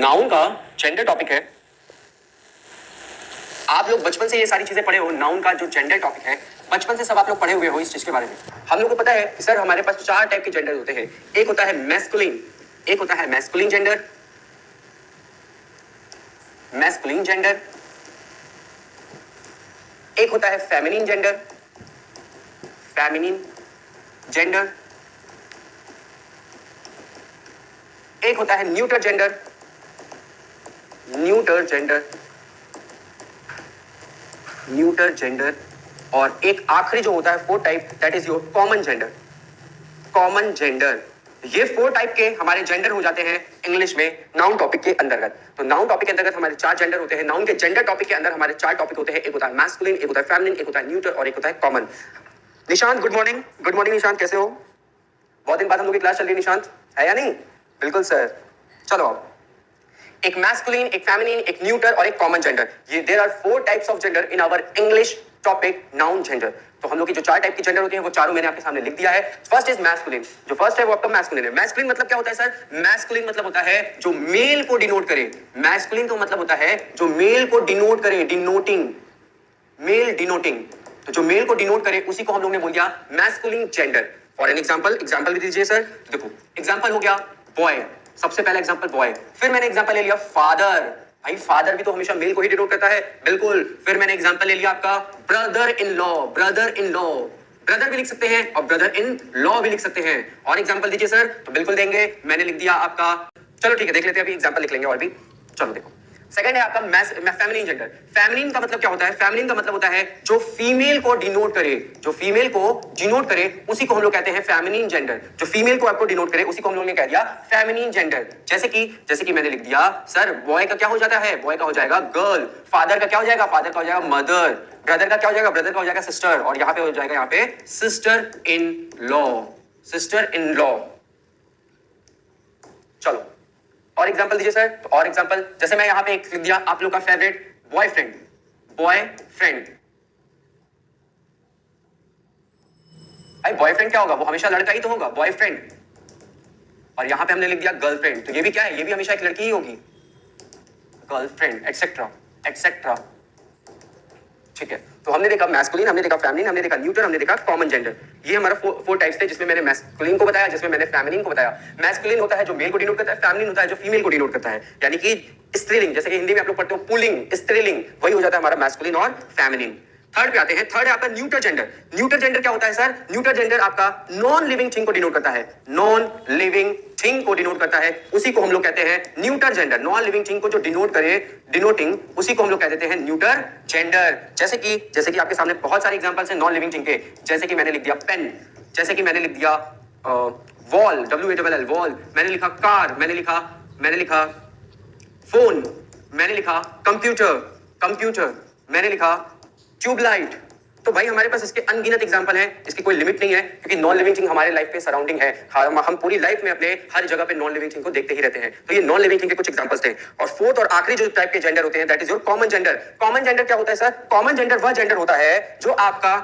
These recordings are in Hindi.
नाउन का जेंडर टॉपिक है। आप लोग बचपन से ये सारी चीजें पढ़े हो। नाउन का जो जेंडर टॉपिक है बचपन से सब आप लोग पढ़े हुए हो इस चीज के बारे में। हम लोग को पता है कि सर हमारे पास 4 टाइप के जेंडर होते हैं। एक होता है मैस्कुलिन, एक होता है मैस्कुलिन जेंडर, मैस्कुलिन जेंडर, एक होता है फेमिनिन जेंडर, फेमिनिन जेंडर, एक होता है neuter gender, neuter gender, neuter gender, और एक आखिरी जो होता है 4 type, that is your common gender, common gender. ये 4 टाइप के हमारे जेंडर हो जाते हैं इंग्लिश में नाउन टॉपिक के अंतर्गत। तो नाउन टॉपिक के अंतर्गत हमारे 4 जेंडर होते हैं। नाउन के जेंडर टॉपिक के अंदर हमारे 4 टॉपिक होते हैं। एक होता है मैस्कुलिन, एक होता है फेमिनिन, एक होता है न्यूटर और एक होता है common. Nishant good morning. Good morning Nishant, कैसे हो? बहुत दिन बाद हम लोग की क्लास चल रही है निशांत, है या नहीं? बिल्कुल सर। चलो अब एक मैस्कुलिन, एक फेमिनिन, एक न्यूटर और एक कॉमन जेंडर। ये there are 4 types of gender in our English topic noun gender. तो हम लोग की जो 4 टाइप की जेंडर होती है वो चारों मैंने आपके सामने लिख दिया है। First is masculine. जो फर्स्ट है वो आपका मैस्कुलिन है। मैस्कुलिन मतलब क्या होता है सर? मैस्कुलिन मतलब होता है जो मेल को डिनोट करे। मैस्कुलिन तो मतलब होता है जो मेल को डिनोट करे, डिनोटिंग, मेल डिनोटिंग। तो जो मेल को डिनोट करे उसी को हम लोग ने बोल दिया masculine gender. For an example, example भी दीजिए सर। तो देखो एग्जांपल हो गया बॉय, सबसे पहला एग्जांपल बॉय। फिर मैंने एग्जांपल ले लिया फादर। भाई फादर भी तो हमेशा मेल को ही डिनोट करता है, बिल्कुल। फिर मैंने एग्जांपल ले लिया आपका brother in law, brother in law, brother भी लिख सकते हैं और ब्रदर इन लॉ भी लिख सकते हैं। और एग्जांपल दीजिए सर। तो बिल्कुल देंगे, मैंने लिख दिया आपका, चलो ठीक है देख लेते हैं, अभी एग्जांपल लिख लेंगे और भी। चलो देखो सेकंड है आपका फेमिनिन जेंडर। फेमिनिन का मतलब क्या होता है? फेमिनिन का मतलब होता है जो फीमेल को डिनोट करे, जो फीमेल को डिनोट करे उसी को हम लोग कहते हैं फेमिनिन जेंडर। जो फीमेल को आपको डिनोट करे उसी को हम लोग ने कह दिया फेमिनिन जेंडर। जैसे कि मैंने लिख दिया सर बॉय का क्या हो जाता है? बॉय का हो जाएगा गर्ल। फादर का क्या हो जाएगा? फादर का हो जाएगा मदर। ब्रदर का क्या हो जाएगा? ब्रदर का हो जाएगा सिस्टर। और यहां पे हो जाएगा यहाँ पे sister in law, sister in law. चलो और एग्जांपल दीजिए सर। तो और एग्जांपल जैसे मैं यहां पे एक लिख दिया आप लोग का फेवरेट बॉयफ्रेंड, बॉयफ्रेंड। भाई बॉयफ्रेंड क्या होगा? वो हमेशा लड़का ही तो होगा, बॉयफ्रेंड। और यहां पे हमने लिख दिया गर्लफ्रेंड, तो ये भी क्या है? ये भी हमेशा एक लड़की ही होगी, गर्लफ्रेंड, एक्सेट्रा एक्सेट्रा। ठीक है, तो हमने देखा मैस्कुलिन, हमने देखा फेमिनिन, हमने देखा न्यूटर, हमने देखा कॉमन जेंडर। ये हमारा 4 टाइप्स थे जिसमें मैंने मैस्कुलिन को बताया, जिसमें मैंने फेमिनिन को बताया। मैस्कुलिन होता है जो मेल को डिनोट करता है, फेमिनिन होता है जो फीमेल को डिनोट करता है, यानी कि स्त्रीलिंग। जैसे कि हिंदी में आप लोग पढ़ते हो पुल्लिंग, स्त्रीलिंग, वही हो जाता है हमारा मैस्कुलिन और फेमिनिन। थर्ड पे आते हैं। थर्ड है आपका न्यूटर जेंडर। न्यूटर जेंडर क्या होता है सर? न्यूटर जेंडर आपका नॉन लिविंग थिंग को डिनोट करता है, नॉन लिविंग थिंग को डिनोट करता है, उसी को हम लोग कहते हैं neuter gender. Non living thing को जो डिनोट करे, डिनोटिंग, उसी को हम लोग कह देते हैं न्यूटर जेंडर। जैसे कि आपके सामने बहुत सारे एग्जांपल्स हैं नॉन लिविंग थिंग के। जैसे कि मैंने लिख दिया पेन, जैसे कि मैंने लिख दिया वॉल, WALL वॉल, मैंने लिखा कार, मैंने लिखा फोन, मैंने लिखा कंप्यूटर, मैंने लिखा ट्यूबलाइट। तो भाई हमारे पास इसके अनगिनत एग्जांपल हैं, इसकी कोई लिमिट नहीं है, क्योंकि नॉन लिविंग थिंग हमारे लाइफ पे सराउंडिंग है। हम पूरी लाइफ में अपने हर जगह पे नॉन लिविंग थिंग को देखते ही रहते हैं। तो ये नॉन लिविंग थिंग के कुछ एग्जांपल्स थे। और फोर्थ और आखिरी जो टाइप के जेंडर होते हैं that is your common gender. Common gender क्या होता है सर? कॉमन जेंडर वह जेंडर होता है जो आपके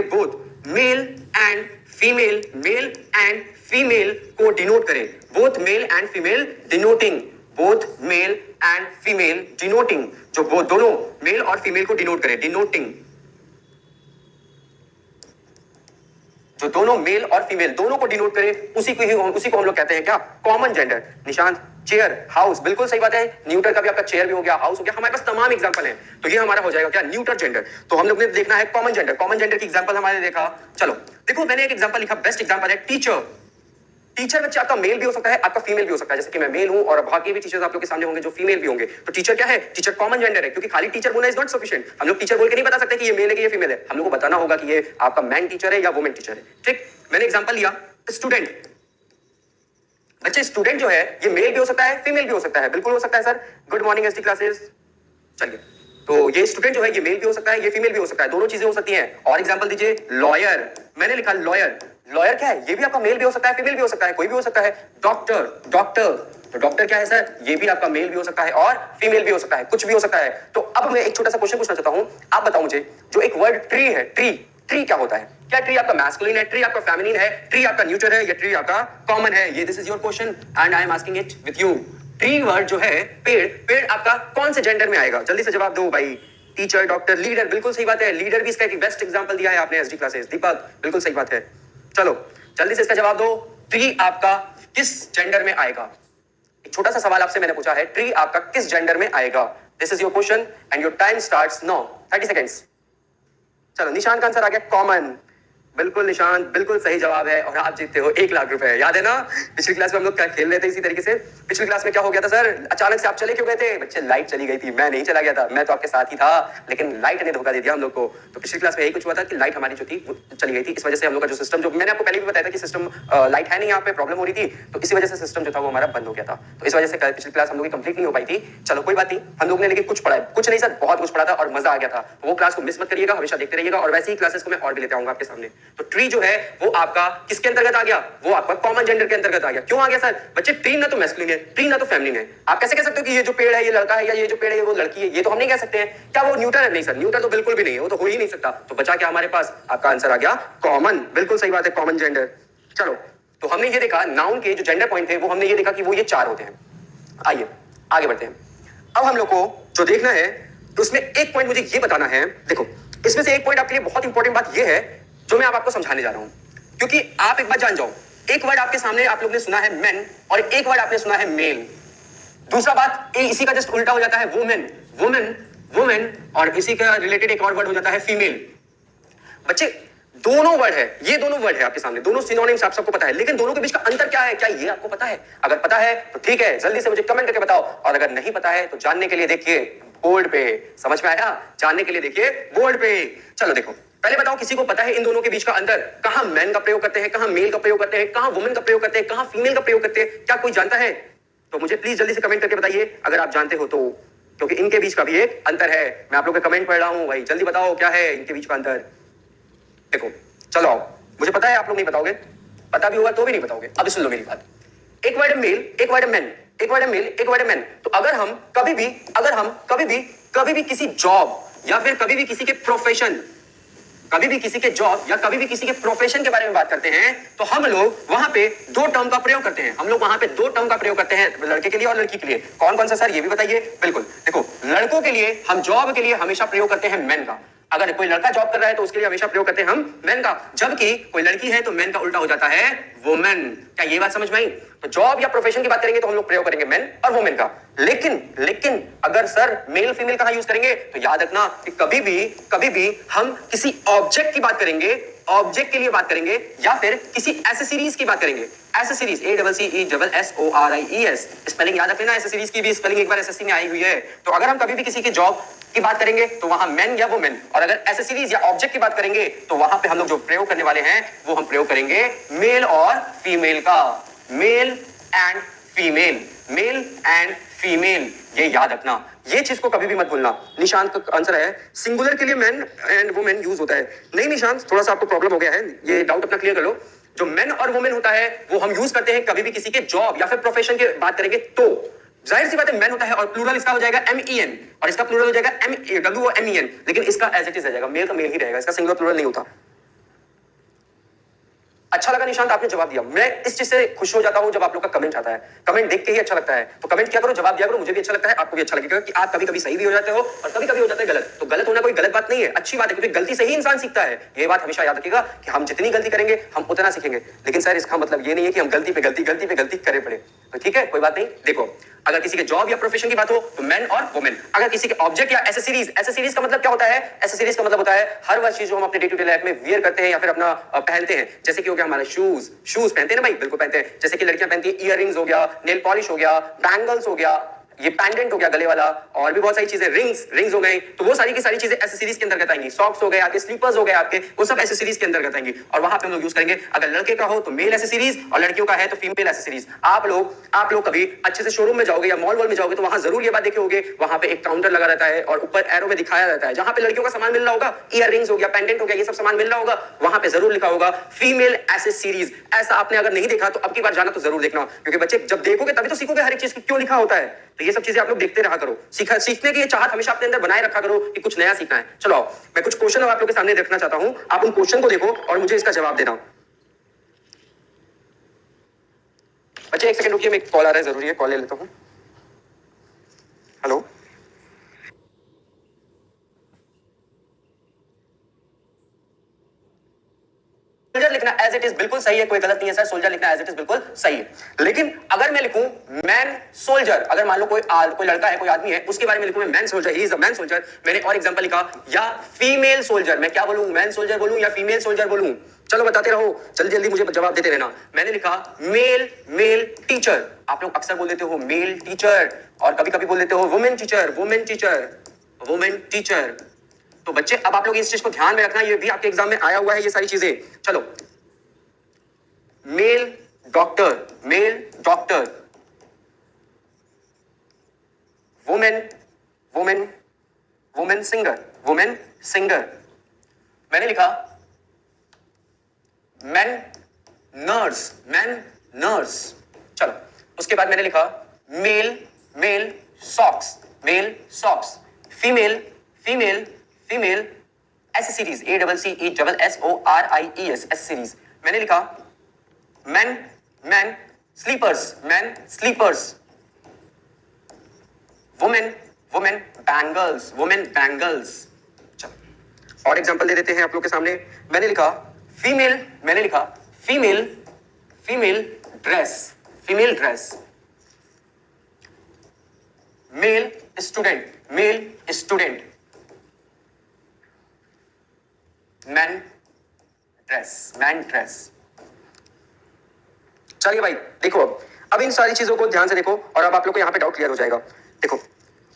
बोथ मेल एंड फीमेल को डिनोट करे। Both male and female denoting, both male and female denoting, जो वो दोनों मेल और फीमेल को डिनोट करे, डिनोटिंग, जो दोनों मेल और फीमेल दोनों को डिनोट करे उसी को हम लोग कहते हैं क्या? Common gender. Nishant chair, house, बिल्कुल सही बात है। न्यूटर का भी आपका चेयर भी हो गया, हाउस हो गया, हमारे पास तमाम एग्जांपल हैं। तो ये हमारा हो जाएगा क्या? Neuter gender. तो हम लोग ने देखना है कॉमन जेंडर। कॉमन जेंडर की एग्जांपल हमारे देखा। चलो देखो मैंने एक एग्जांपल लिखा, बेस्ट एग्जांपल है टीचर। टीचर बच्चे आपका मेल भी हो सकता है, आपका फीमेल भी हो सकता है। जैसे कि मैं मेल हूं और बाकी भी टीचर्स आप लोग के सामने होंगे जो फीमेल भी होंगे। तो टीचर क्या है? टीचर कॉमन जेंडर है, क्योंकि खाली टीचर बोलना इज नॉट सफिशिएंट। हम लोग टीचर बोल के नहीं बता सकते कि ये मेल है कि ये फीमेल है। हम लोग को बताना होगा कि ये आपका मैन टीचर है या वुमेन टीचर है। ठीक, मैंने एग्जांपल लिया स्टूडेंट। बच्चे स्टूडेंट जो है ये मेल भी हो सकता है, फीमेल भी हो सकता है, बिल्कुल हो सकता है sir. Good morning ST classes. चलिए, तो ये स्टूडेंट जो है ये मेल भी हो सकता है, ये फीमेल भी हो सकता है, दोनों चीजें हो सकती हैं। और एग्जांपल दीजिए लॉयर। मैंने लिखा लॉयर। लॉयर क्या है? ये भी आपका मेल भी हो सकता है, फीमेल भी हो सकता है, कोई भी हो सकता है। डॉक्टर, तो डॉक्टर क्या है सर? ये भी आपका मेल भी हो सकता है और फीमेल भी हो सकता है, कुछ भी हो सकता है। तो अब मैं एक छोटा सा क्वेश्चन पूछना चाहता हूं, आप बताओ मुझे, जो एक वर्ड ट्री है, ट्री, ट्री क्या होता है? क्या ट्री आपका मैस्कुलिन है, ट्री आपका फेमिनिन है, ट्री आपका न्यूट्रल है, या ट्री आपका कॉमन है? ये this is your question and I am asking it with you. Tree word जो है, पेड़, पेड़ आपका कौन से जेंडर में आएगा? जल्दी से जवाब दो भाई। टीचर, डॉक्टर, लीडर, बिल्कुल सही बात है। लीडर भी इसका एक बेस्ट एग्जांपल दिया है आपने एसडी क्लासेस। दीपक, बिल्कुल सही बात है। चलो जल्दी से इसका जवाब दो। ट्री आपका किस जेंडर में आएगा? एक छोटा सा सवाल आपसे मैंने पूछा है, ट्री आपका किस जेंडर में आएगा? This is your question and your time starts now. 30 seconds. चलो निशांत का आंसर आ गया कॉमन। बिल्कुल निशांत, बिल्कुल सही जवाब है और आप जीतते हो 1 लाख रुपए। याद है ना पिछली क्लास में हम लोग क्या खेल रहे थे इसी तरीके से? पिछली क्लास में क्या हो गया था सर? अचानक से आप चले क्यों गए थे? बच्चे लाइट चली गई थी। मैं नहीं चला गया था, मैं तो आपके साथ ही था, लेकिन लाइट ने धोखा दे दिया हम लोग को। तो पिछली क्लास में यही कुछ हुआ था कि लाइट हमारी जो थी वो चली गई थी। इस वजह से हम लोग का जो सिस्टम, जो मैंने आपको पहले भी बताया था कि सिस्टम लाइट है नहीं, यहाँ पे प्रॉब्लम हो रही थी, तो इसी वजह से सिस्टम जो था वो हमारा बंद हो गया था। तो इस वजह से पिछली क्लास हम लोग की कंप्लीट नहीं हो पाई थी। चलो कोई बात नहीं, हम लोग ने लेकिन कुछ पढ़ा है, कुछ नहीं सर, बहुत कुछ पढ़ा था और मजा आ गया था। तो वो क्लास को मिस मत करिएगा, हमेशा देखते रहिएगा और वैसे ही क्लासेस को मैं और भी लेते आऊंगा आपके सामने। तो ट्री जो है वो आपका किसके अंतर्गत आ गया? वो आपका कॉमन जेंडर के अंतर्गत आ गया। क्यों आ गया सर? बच्चे ट्री ना तो मैस्कुलिन है, ट्री ना तो फेमिनिन है। आप कैसे कह सकते हो कि ये जो पेड़ है ये लड़का है, या ये जो पेड़ है वो लड़की है? ये तो हम नहीं कह सकते हैं। क्या वो न्यूट्रल है? नहीं सर, न्यूट्रल तो बिल्कुल भी नहीं है, वो तो हो ही नहीं सकता। तो बचा क्या हमारे पास? आपका आंसर आ गया कॉमन। बिल्कुल सही बात है, कॉमन जेंडर। चलो तो हमने ये देखा नाउन के जो जेंडर पॉइंट थे वो हमने ये देखा कि वो ये 4 होते हैं। आइए आगे बढ़ते हैं। अब हम लोग को जो देखना है तो उसमें एक पॉइंट मुझे ये बताना है। देखो इसमें से एक पॉइंट आपके लिए बहुत इंपॉर्टेंट बात ये है जो मैं आपको समझाने जा रहा हूं, क्योंकि आप एक बात जान जाओ, एक वर्ड आपके सामने आप लोग ने सुना है मेन और एक वर्ड आपने सुना है मेल। दूसरा बात इसी का जस्ट उल्टा हो जाता है वुमेन, वुमेन, वुमेन, और इसी का रिलेटेड एक और वर्ड हो जाता है फीमेल। बच्चे दोनों वर्ड है, ये दोनों वर्ड है आपके सामने, दोनों सिनोनिम्स आप सबको पता है, लेकिन दोनों के बीच का अंतर क्या है? क्या ये आपको पता है? अगर पता है तो ठीक है, जल्दी से मुझे कमेंट करके बताओ, और अगर नहीं पता है तो जानने के लिए देखिए बोर्ड पे। समझ में आया? जानने के लिए देखिए बोर्ड पे। चलो देखो पहले बताओ, किसी को पता है इन दोनों के बीच का अंतर? कहां मैन का प्रयोग करते हैं, कहां मेल का प्रयोग करते हैं, कहां वुमेन का प्रयोग करते हैं, कहां फीमेल का प्रयोग करते हैं? क्या कोई जानता है? तो मुझे प्लीज जल्दी से कमेंट करके बताइए अगर आप जानते हो तो, क्योंकि इनके बीच का भी एक अंतर है। मैं आप लोग के कमेंट पढ़ रहा हूं भाई, जल्दी बताओ क्या है इनके बीच का अंतर। देखो चलो आओ, मुझे पता है आप लोग नहीं बताओगे, पता भी होगा तो भी नहीं बताओगे। अब सुन लो मेरी बात, एक वर्ड है मेल, एक वर्ड है मैन, एक वर्ड है मेल, एक वर्ड है मैन। तो अगर हम कभी भी किसी जॉब या फिर कभी भी किसी के प्रोफेशन, कभी भी किसी के जॉब या कभी भी किसी के प्रोफेशन के बारे में बात करते हैं तो हम लोग वहां पे 2 टर्म का प्रयोग करते हैं। हम लोग वहां पे 2 टर्म का प्रयोग करते हैं, लड़के के लिए और लड़की के लिए। कौन कौन सा सर, ये भी बताइए। बिल्कुल देखो, लड़कों के लिए हम जॉब के लिए हमेशा प्रयोग करते हैं मैन का। अगर कोई लड़का जॉब कर रहा है तो उसके लिए हमेशा प्रयोग करते हैं हम मैन का। जबकि कोई लड़की है तो मैन का उल्टा हो जाता है वुमेन। क्या ये बात समझ में आई? तो जॉब या प्रोफेशन की बात करेंगे तो हम लोग प्रयोग करेंगे मैन और वुमेन का। लेकिन अगर सर मेल फीमेल कहां यूज करेंगे तो याद रखना कि कभी भी हम किसी ऑब्जेक्ट की बात करेंगे, ऑब्जेक्ट के लिए बात करेंगे, या फिर किसी एसेसरीज की बात करेंगे। एसेसरीज, ACCESSORIES, स्पेलिंग याद रखना। एसेसरीज की भी स्पेलिंग एक बार एसएससी में आई हुई है। तो अगर हम कभी भी किसी की जॉब की बात करेंगे तो वहां मैन या वुमेन, और अगर एसेसरीज या ऑब्जेक्ट की बात करेंगे तो वहां पे हम लोग जो प्रयोग करने वाले हैं वो हम प्रयोग करेंगे मेल और फीमेल का। Male and female, male and female, ये याद रखना, ये चीज को कभी भी मत भूलना। निशांत का आंसर है सिंगुलर के लिए मैन एंड वुमेन यूज होता है। नहीं निशांत, थोड़ा सा आपको प्रॉब्लम हो गया है, ये डाउट अपना क्लियर कर लो। जो मैन और वुमेन होता है वो हम यूज करते हैं कभी भी किसी के जॉब या फिर प्रोफेशन की बात करेंगे तो। जाहिर सी बात है मैन होता है और प्लूरल इसका हो जाएगा MEN, और इसका प्लूरल हो जाएगा WOMEN, लेकिन इसका एज इट इज रहेगा, मेल का मेल ही रहेगा, इसका सिंगुलर प्लूरल नहीं होता। अच्छा लगा निशांत, आपने जवाब दिया। मैं इस चीज से खुश हो जाता हूं जब आप लोग का कमेंट आता है, कमेंट देख के ही अच्छा लगता है। तो कमेंट किया करो, जवाब दिया करो, मुझे भी अच्छा लगता है, आपको भी अच्छा लगेगा कि आप कभी कभी सही भी हो जाते हो और कभी कभी हो जाते हैं गलत। तो गलत होना कोई गलत बात नहीं है, अच्छी बात है, क्योंकि गलती से ही इंसान सीखता है। ये बात हमेशा याद रखिएगा कि हम जितनी गलती करेंगे हम उतना सीखेंगे। लेकिन सर इसका मतलब ये नहीं है कि हम गलती पे गलती करे पड़े। तो ठीक है, कोई बात नहीं। देखो अगर किसी के जॉब या प्रोफेशन की बात हो तो मैन और वुमेन। अगर किसी के ऑब्जेक्ट या एसेसरीज, एसेसरीज का मतलब क्या होता है? एसेसरीज का मतलब होता है हर वह चीज जो हम अपने डे टू डे लाइफ में वियर करते हैं या फिर अपना पहनते हैं। जैसे कि हो गया हमारे शूज पहनते हैं ना भाई, बिल्कुल पहनते हैं। जैसे कि लड़कियां पहनती है इयररिंग्स हो गया, नेल पॉलिश हो गया, बैंगल्स हो गया, ये पेंडेंट हो गया गले वाला, और भी बहुत सारी चीजें, रिंग्स हो गई। तो वो सारी की सारी चीजें एसेसरीज के अंतर्गत आएंगी। सॉक्स हो गए आपके, स्लीपर्स हो गए आपके, वो सब एसेसरीज के अंतर्गत आएंगी और वहां पे हम लोग यूज करेंगे। अगर लड़के का हो तो मेल एसेसरीज और लड़कियों का है तो फीमेल एसेसरीज। आप लोग कभी अच्छे से शोरूम में जाओगे या मॉल में जाओगे तो वहां जरूर ये बात देखे होगे, वहां पे एक काउंटर लगा रहता है और ऊपर एरो में दिखाया रहता है जहां पे लड़कियों का सामान मिल रहा होगा, इयररिंग्स हो गया, पेंडेंट हो गया, ये सब सामान मिल रहा होगा, वहां पे जरूर लिखा होगा फीमेल एसेसरीज। ऐसा आपने अगर नहीं देखा तो अब की बार जाना तो जरूर देखना, क्योंकि बच्चे जब देखोगे तभी तो सीखोगे हर एक चीज क्यों लिखा होता है। तो ये सब चीजें आप लोग देखते रहा करो, सीखने की ये चाहत हमेशा अपने अंदर बनाए रखा करो कि कुछ नया सीखना है। चलो आओ, मैं कुछ क्वेश्चन आप लोग के सामने रखना चाहता हूं, आप उन क्वेश्चन को देखो और मुझे इसका जवाब देना। बच्चे एक सेकंड रुकिए, मैं कॉल आ रहा है, जरूरी है, कॉल ले लेता हूं। हेलो, सोल्जर लिखना एज इट इज बिल्कुल सही है, कोई गलत नहीं है सर, सोल्जर लिखना एज इट इज बिल्कुल सही है। लेकिन अगर मैं लिखूं मैन सोल्जर, अगर मान लो कोई लड़का है, कोई आदमी है, उसके बारे में लिखूं मैं man soldier, he is a man soldier, मैंने और एग्जांपल लिखा, या फीमेल सोल्जर, मैं क्या बोलूं, मैन सोल्जर बोलूं या फीमेल सोल्जर बोलूं? चलो बताते रहो, जल्दी जल्दी मुझे जवाब देते रहना। मैंने लिखा मेल टीचर, आप लोग अक्सर बोल देते हो मेल टीचर, और कभी कभी बोल देते हो वुमेन टीचर। तो बच्चे अब आप लोग इस चीज को ध्यान में रखना, ये भी आपके एग्जाम में आया हुआ है ये सारी चीजें। चलो, मेल डॉक्टर, वुमेन सिंगर, मैंने लिखा मैन नर्स। चलो, उसके बाद मैंने लिखा male socks, female accessories, ACCESSORIES accessories. मैंने लिखा मैन स्लीपर्स, वुमेन बैंगल्स। चलो, और एग्जांपल दे देते हैं आप लोग के सामने। मैंने लिखा female dress, male student, man dress. चलिए भाई देखो, अब इन सारी चीजों को ध्यान से देखो, और अब आप लोग को यहाँ पे डाउट क्लियर हो जाएगा। देखो,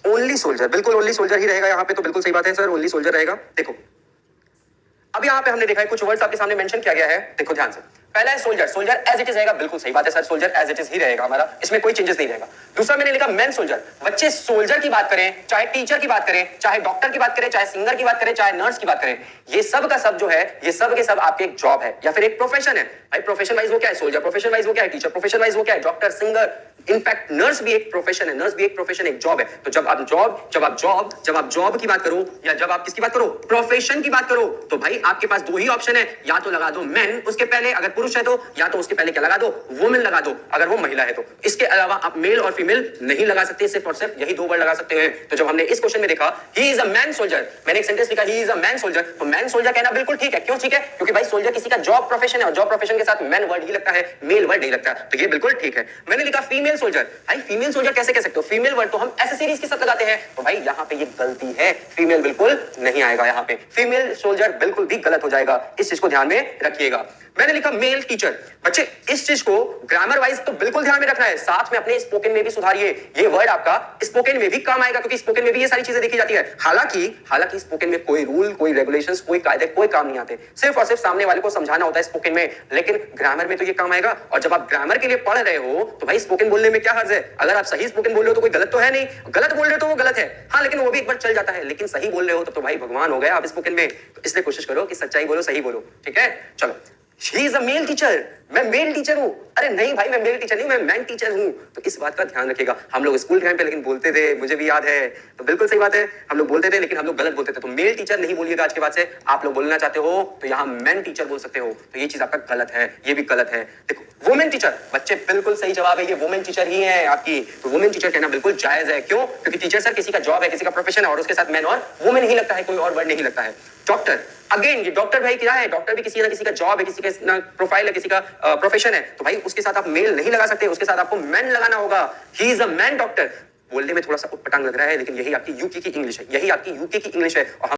ओनली सोल्जर, बिल्कुल ओनली सोल्जर ही रहेगा यहाँ पे, तो बिल्कुल सही बात है सर, ओनली सोल्जर रहेगा। देखो, अब यहाँ पे हमने देखा है कुछ वर्ड्स आपके सामने मेंशन किया गया है, देखो ध्यान से। पहला है सोल्जर एज इट इज रहेगा, बिल्कुल सही बात है sir, soldier as it is ही रहेगा हमारा, इसमें कोई चेंजेस नहीं रहेगा। दूसरा मैंने लिखा मैन सोल्जर, बच्चे सोल्जर की बात करें, चाहे टीचर की बात करें, चाहे डॉक्टर की बात करें, चाहे सिंगर की बात करें, चाहे नर्स की बात करें, ये सब का सब जो है, ये सब के सब आपके एक जॉब है या फिर एक प्रोफेशन है। भाई प्रोफेशन वाइज वो क्या है सोल्जर, प्रोफेशन वाइज वो क्या है टीचर, प्रोफेशन वाइज वो क्या है डॉक्टर, सिंगर, इनफैक्ट नर्स भी एक प्रोफेशन है, एक जॉब है। तो जब आप जॉब की बात करो या जब आप किसकी बात करो, प्रोफेशन की बात करो, तो भाई आपके पास दो ही ऑप्शन है, या तो लगा दो मैन उसके पहले अगर पुरुष है तो, या तो उसके पहले क्या लगा दो, वुमेन लगा दो अगर वो महिला है तो। इसके अलावा आप मेल और फीमेल नहीं लगा सकते, सिर्फ और सिर्फ यही दो वर्ड लगा सकते हैं। तो जब हमने इस क्वेश्चन में देखा he is a man soldier, मैंने एक सेंटेंस लिखा he is a man soldier, तो मैन सोल्जर कहना बिल्कुल ठीक है। क्यों ठीक है? क्योंकि भाई सोल्जर किसी का जॉब प्रोफेशन है, और जॉब प्रोफेशन के साथ मैन वर्ड ही लगता है, मेल वर्ड नहीं लगता, तो ये बिल्कुल ठीक है। मैंने लिखा फीमेल सोल्जर, भाई फीमेल सोल्जर कैसे कह सकते हो, फीमेल वर्ड तो हम एसेसरीज के साथ लगाते हैं, तो भाई यहाँ पे ये गलती है, फीमेल बिल्कुल नहीं आएगा यहाँ पे, फीमेल सोल्जर बिल्कुल भी गलत हो जाएगा, इस चीज को ध्यान में रखिएगा। मैंने लिखा मेल टीचर, बच्चे इस चीज को ग्रामर वाइज तो बिल्कुल ध्यान में रखना है, साथ में अपने स्पोकन में भी सुधारिए, ये वर्ड आपका स्पोकन में भी काम आएगा, क्योंकि स्पोकन में भी ये सारी चीजें देखी जाती है। हालांकि स्पोकन में कोई रूल, कोई रेगुलेशंस, कोई कायदे, कोई काम नहीं आते, सिर्फ और सिर्फ सामने वाले को समझाना होता है स्पोकन में, लेकिन ग्रामर में तो ये काम आएगा। और जब आप ग्रामर के लिए पढ़ रहे हो तो भाई स्पोकन बोलने में क्या हर्ज है, अगर आप सही स्पोकन बोल रहे हो तो कोई गलत तो है नहीं, गलत बोल रहे हो तो वो गलत है, हाँ लेकिन वो भी एक बार चल जाता है, लेकिन सही बोल रहे हो तो भाई भगवान हो गए आप स्पोकन में, तो इसलिए कोशिश करो कि सच्चाई बोलो, सही बोलो, ठीक है। चलो, She is a male teacher, मैं मेल टीचर हूं, अरे नहीं भाई मैं मेल टीचर नहीं, मैं मैन टीचर हूं, तो इस बात का ध्यान रखिएगा। हम लोग स्कूल टाइम पे लेकिन बोलते थे, मुझे भी याद है, तो बिल्कुल सही बात है, हम लोग बोलते थे लेकिन हम लोग गलत बोलते थे, तो मेल टीचर नहीं बोलिएगा आज के बाद से, आप लोग बोलना चाहते हो तो यहाँ मैन टीचर बोल सकते हो, तो ये चीज आपका गलत है, ये भी गलत है। देखो वुमेन टीचर, बच्चे बिल्कुल सही जवाब है, ये वुमेन टीचर ही है आपकी, तो वुमेन टीचर कहना बिल्कुल जायज है। क्यों? क्योंकि टीचर सर किसी का जॉब है, किसी का प्रोफेशन है, और उसके साथ मैन और वुमेन ही लगता है, कोई और वर्ड नहीं लगता है। डॉक्टर, अगेन ये डॉक्टर भाई क्या है, डॉक्टर भी किसी ना किसी का जॉब है, किसी का प्रोफाइल है, किसी का प्रोफेशन है, तो भाई उसके साथ आप मेल नहीं लगा सकते, उसके साथ आपको मैन लगाना होगा। He is a man doctor, बोलने में थोड़ा सा उटपटांग लग रहा है, लेकिन यही आपकी यूके की इंग्लिश है, यही आपकी यूके की इंग्लिश है। और